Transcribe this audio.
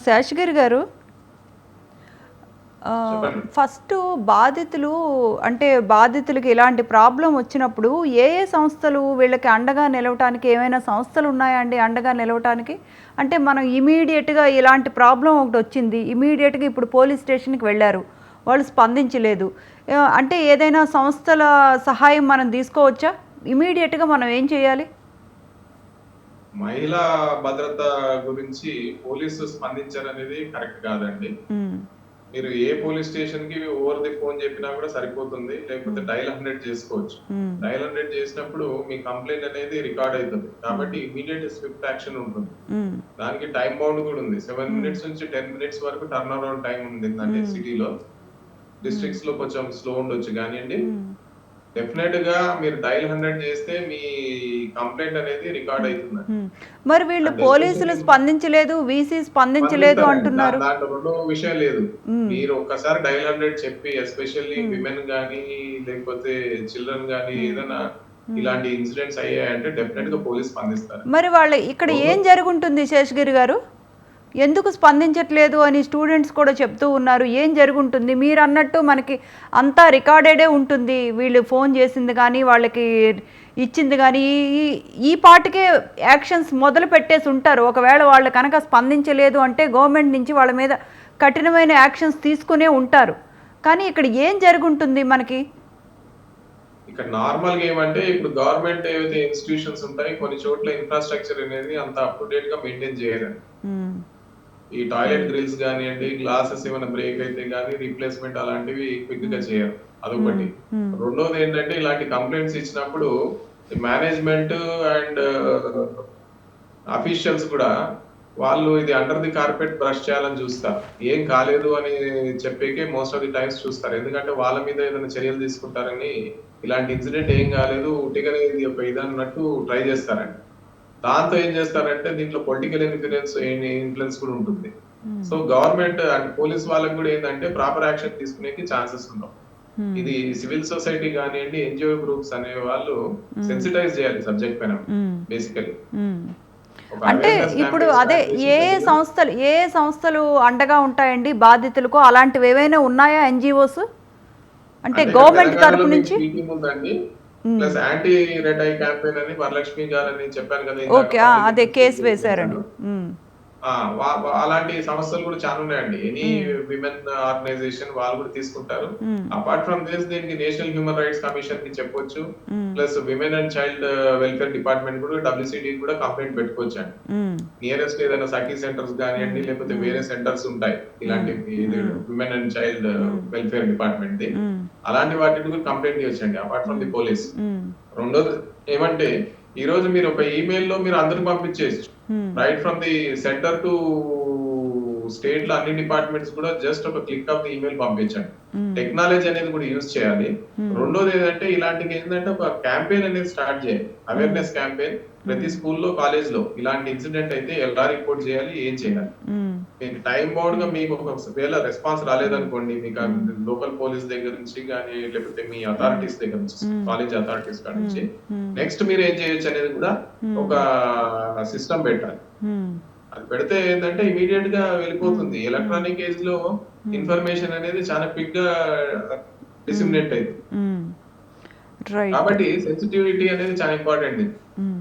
శేషగిరి గారు, చెప్పండి. ఫస్ట్ బాధితులు అంటే బాధితులకి ఇలాంటి ప్రాబ్లం వచ్చినప్పుడు ఏ ఏ సంస్థలు వీళ్ళకి అండగా నిలవటానికి ఏమైనా సంస్థలు ఉన్నాయా అండి అండగా నిలవటానికి? అంటే మనం ఇమీడియట్‌గా ఇలాంటి ప్రాబ్లం ఒకటి వచ్చింది. ఇమీడియట్‌గా ఇప్పుడు పోలీస్ స్టేషన్‌కి వెళ్లారు. వాళ్ళు స్పందించలేదు. అంటే ఏదైనా సంస్థల సహాయం మనం తీసుకోవచ్చా? ఇమీడియట్‌గా మనం ఏం చేయాలి? మహిళా భద్రత గురించి పోలీసు స్పందించారనేది కరెక్ట్ కాదండి. హ్మ్. మీరు ఏ పోలీస్ స్టేషన్‌కి ఓవర్ ది ఫోన్ చెప్పినా కూడా సరిపోతుంది. లేకపోతే హ్మ్. డయల్ 100 చేసుకోవచ్చు. హ్మ్. డయల్ 100 చేసినప్పుడు మీ కంప్లెయింట్ అనేది రికార్డ్ అయితది. హ్మ్. కాబట్టి ఇమ్మీడియేట్ స్విఫ్ట్ యాక్షన్ ఉంటుంది. హ్మ్. దానికి టైమ్ బౌండ్ కూడా ఉంది. 7 హ్మ్. మినిట్స్ నుంచి 10 మినిట్స్ వరకు టర్న్ అరౌండ్ టైమ్ ఉండిందంటే హ్మ్. సిటీలో. హ్మ్. డిస్ట్రిక్ట్స్‌లో కొంచెం స్లో ఉండొచ్చు గానియండి. హ్మ్. డెఫినెట్‌గా మీరు డయల్ 100 చేస్తే మీ కంప్లెయింట్ అనేది రికార్డ్ హ్మ్. అయితుందండి. హ్మ్. మరి వీళ్ళు అండ్ పోలీసులు ఎస్పెషల్లీ స్పందించలేదు, వీసీ స్పందించలేదు స్పందిస్తారండి. అంటున్నారు. దాంట్లో రెండో విషయం లేదు. హ్మ్. మీరు ఒక్కసారి డయల్ 100 చెప్పి ఎస్పెషల్లీ హ్మ్. విమెన్ గాని, లేకపోతే చిల్డ్రన్ గాని హ్మ్. ఏదైనా హ్మ్. ఇలాంటి ఇన్సిడెంట్స్ అయ్యాయంటే హ్మ్. డెఫినెట్‌గా పోలీస్ స్పందిస్తారు. మరి వాళ్ళ ఇక్కడ రెండో ఏం జరుగుంటుంది శేషగిరి గారు? ఎందుకు స్పందించట్లేదు అని స్టూడెంట్స్ కూడా చెప్తూ ఉన్నారు. ఏం జరుగుంటుంది? మీరన్నట్టు మనకి అంతా రికార్డెడే ఉంటుంది. వీళ్ళు ఫోన్ చేసింది గానీ, వాళ్ళకి ఇచ్చింది గానీ, ఈ ఈ పాటికే యాక్షన్స్ మొదలు పెట్టేసి ఉంటారు. ఒకవేళ వాళ్ళు కనుక స్పందించలేదు అంటే గవర్నమెంట్ నుంచి వాళ్ళ మీద కఠినమైన యాక్షన్స్ తీసుకునే ఉంటారు. కానీ ఇక్కడ ఏం జరుగుంటుంది మనకి? ఇక్కడ నార్మల్‌గా ఏమంటే ఇప్పుడు గవర్నమెంట్ ఏవైతే ఇన్‌స్టిట్యూషన్స్ ఉంటాయి కొన్ని చోట్ల ఇన్‌ఫ్రాస్ట్రక్చర్ అనేది అంత అప్ టు డేట్‌గా మెయింటైన్ చేయరండి. హ్మ్. ఈ టాయిలెట్ హ్మ్. గ్రిల్స్ గానియండి, గ్లాసెస్ ఏమైనా బ్రేక్ అయితే గాని రీప్లేస్‌మెంట్ అలాంటివి క్విక్‌గా హ్మ్. చేయరు. హ్మ్. అదొకటి. హ్మ్. రెండోదేంటంటే ఇలాంటి కంప్లెయింట్స్ ఇచ్చినప్పుడు మేనేజ్‌మెంట్ అండ్ అఫీషియల్స్ కూడా వాళ్ళు ఇది అండర్ ది కార్పెట్ బ్రష్ చేయాలని చూస్తారు. ఏం కాలేదు అని చెప్పేకే మోస్ట్ ఆఫ్ ది టైమ్స్ చూస్తారు. ఎందుకంటే వాళ్ళ మీద ఏదైనా చర్యలు తీసుకుంటారని ఇలాంటి ఇన్సిడెంట్ ఏం కాలేదు. ఉట్టిగానే ఇది ఒక ఇదన్నట్టు ట్రై చేస్తారండి. దాంతో ఏం చేస్తారంటే దీంట్లో పొలిటికల్ ఇన్‌ఫ్లూయెన్స్ కూడా ఉంటుంది. హ్మ్. సో, గవర్నమెంట్ అండ్ పోలీస్ వాళ్ళకి కూడా ఏందంటే ప్రాపర్ యాక్షన్ తీసుకునేకి ఛాన్సెస్ ఉండవు. హ్మ్. ఇది సివిల్ సొసైటీ గానియండి, ఎన్‌జీఓ గ్రూప్స్ అనే వాళ్ళు హ్మ్. సెన్సిటైజ్ చేయాలి సబ్జెక్ట్ పైన హ్మ్. బేసికల్లీ. హ్మ్. ఒక అంటే అవేర్‌నెస్ ఇప్పుడు క్యాంపెయిన్ అదే స్టార్ట్ చేసి గట్టిగా ఏ ఏ సంస్థలు అండగా ఉంటాయండి బాధితులకు? అలాంటివేవైనా ఉన్నాయా ఎన్‌జీఓస్? అంటే అంటే ఇక్కడ గవర్నమెంట్ తెలంగాణలో తరపు మీకు నుంచి? మీ టీమ్ ఉందండి. హ్మ్. Plus anti red I campaign అని వరలక్ష్మి గారని చెప్పాను కదా! ఇందాక ఓకే. ఆ! పబ్లిక్ అదే ఇంట్రెస్ట్ కేస్ గ్రూప్ వేశారని. చేశారు. హ్మ్. ఆ! వా వా అలాంటి సంస్థలు కూడా చానున్నాయండి. ఎనీ హ్మ్. విమెన్ ఆర్గనైజేషన్ వాళ్ళు కూడా తీసుకుంటారు. హ్మ్. అపార్ట్ ఫ్రమ్ దిస్ దీనికి నేషనల్ హ్యూమన్ రైట్స్ కమిషన్‌కి చెప్పొచ్చు. హ్మ్. Plus women and child welfare department కూడా డబ్ల్యూసీడీ కూడా కంప్లెయింట్ పెట్టుకోవచ్చండి. హ్మ్. నియరెస్ట్ ఏదైనా సఖీ సెంటర్స్ గానియండి, హ్మ్. లేకపోతే హ్మ్. వేరే సెంటర్స్ ఉంటాయి. హ్మ్. ఇలాంటి ఇది హ్మ్. విమెన్ అండ్ చైల్డ్ హ్మ్. వెల్ఫేర్ డిపార్ట్మెంట్‌ది. హ్మ్. అలాంటి వాటికి కూడా కంప్లెయింట్ ఇయొచ్చండి అపార్ట్ ఫ్రమ్ హ్మ్. The police. హ్మ్. రెండోది ఏమంటే, ఈరోజు మీరు ఒక ఈమెయిల్‌లో మీరు అందరికి పంపించేయొచ్చు. హ్మ్. Right from the centre to స్టేట్‌లో అన్ని డిపార్ట్మెంట్స్ కూడా జస్ట్ ఒక క్లిక్ ఆఫ్ ది ఈమెయిల్ పంపించండి. హ్మ్. టెక్నాలజీ అనేది కూడా యూజ్ చేయాలి. హ్మ్. రెండోది ఏందంటే ఇలాంటివి ఏందంటే ఒక క్యాంపెయిన్ అనేది స్టార్ట్ చేయాలి. హ్మ్. అవేర్‌నెస్ క్యాంపెయిన్ ప్రతి హ్మ్. స్కూల్‌లో, కాలేజ్‌లో ఇలాంటి ఇన్సిడెంట్ అయితే ఎలా రిపోర్ట్ చేయాలి? ఏం హ్మ్. చేయాలి? హ్మ్. మీకు టైమ్ బౌండ్‌గా మీకు ఒకవేళ రెస్పాన్స్ హ్మ్. రాలేదనుకోండి, మీకు హ్మ్. లోకల్ పోలీస్ దగ్గర నుంచి గాని, లేకపోతే మీ హ్మ్. అథారిటీస్ దగ్గర నుంచి, హ్మ్. కాలేజ్ అథారిటీస్ కాడ హ్మ్. నుంచి, హ్మ్. నెక్స్ట్ మీరేం చేయొచ్చు అనేది కూడా హ్మ్. ఒక సిస్టమ్ పెట్టాలి. హ్మ్. అది పెడితే ఏంటంటే ఇమ్మీడియేట్‌గా హ్మ్. వెళ్ళిపోతుంది. హ్మ్. ఎలక్ట్రానిక్ ఏజ్‌లో హ్మ్. ఇన్ఫర్మేషన్ అనేది చాలా క్విక్‌గా హ్మ్. డిసిమినేట్ అయితుంది. హ్మ్. రైట్. కాబట్టి సెన్సిటివిటీ అనేది చాలా ఇంపార్టెంట్. హ్మ్.